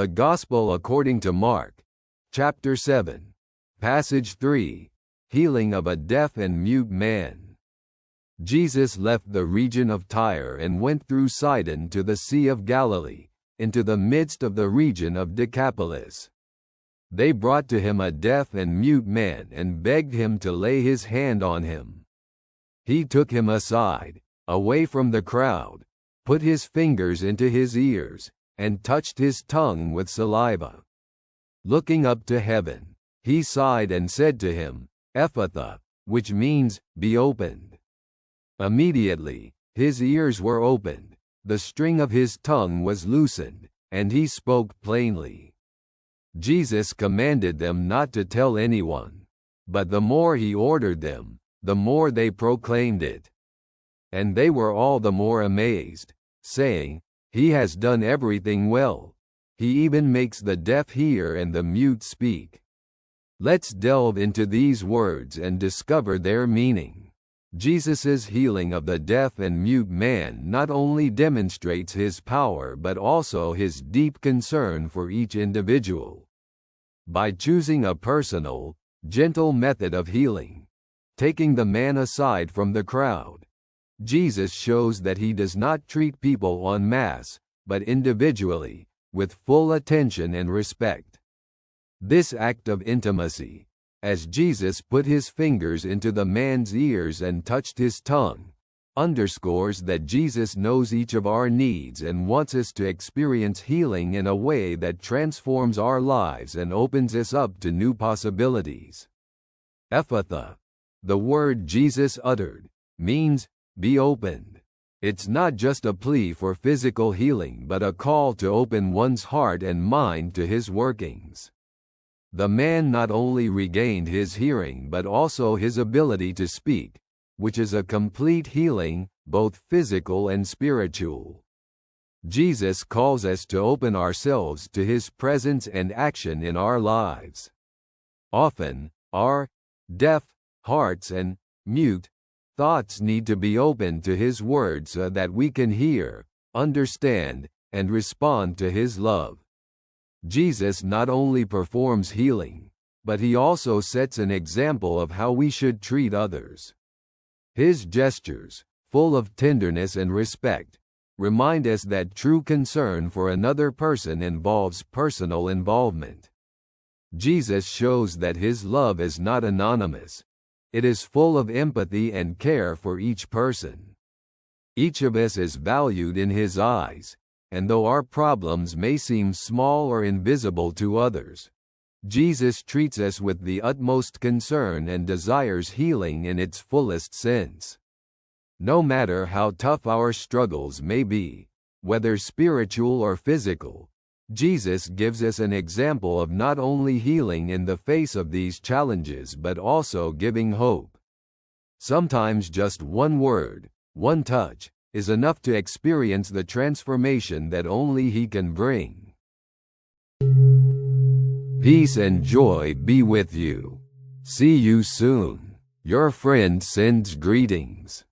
The Gospel according to Mark, chapter 7, passage 3, healing of a deaf and mute man. Jesus left the region of Tyre and went through Sidon to the Sea of Galilee, into the midst of the region of Decapolis. They brought to him a deaf and mute man and begged him to lay his hand on him. He took him aside, away from the crowd, put his fingers into his ears, and touched his tongue with saliva. Looking up to heaven, he sighed and said to him, "Ephphatha," which means, "Be opened." Immediately, his ears were opened, the string of his tongue was loosened, and he spoke plainly. Jesus commanded them not to tell anyone, but the more he ordered them, the more they proclaimed it. And they were all the more amazed, saying, "He has done everything well. He even makes the deaf hear and the mute speak." Let's delve into these words and discover their meaning. Jesus' healing of the deaf and mute man not only demonstrates his power but also his deep concern for each individual. By choosing a personal, gentle method of healing, taking the man aside from the crowd, Jesus shows that he does not treat people en masse, but individually, with full attention and respect. This act of intimacy, as Jesus put his fingers into the man's ears and touched his tongue, underscores that Jesus knows each of our needs and wants us to experience healing in a way that transforms our lives and opens us up to new possibilities. Ephphatha, the word Jesus uttered, means, "Be opened." It's not just a plea for physical healing but a call to open one's heart and mind to his workings. The man not only regained his hearing but also his ability to speak, which is a complete healing, both physical and spiritual. Jesus calls us to open ourselves to his presence and action in our lives. Often, our deaf hearts and mute thoughts need to be opened to his word so that we can hear, understand, and respond to his love. Jesus not only performs healing, but he also sets an example of how we should treat others. His gestures, full of tenderness and respect, remind us that true concern for another person involves personal involvement. Jesus shows that his love is not anonymous. It is full of empathy and care for each person. Each of us is valued in his eyes, and though our problems may seem small or invisible to others, Jesus treats us with the utmost concern and desires healing in its fullest sense. No matter how tough our struggles may be, whether spiritual or physical, Jesus gives us an example of not only healing in the face of these challenges but also giving hope. Sometimes just one word, one touch, is enough to experience the transformation that only he can bring. Peace and joy be with you. See you soon. Your friend sends greetings.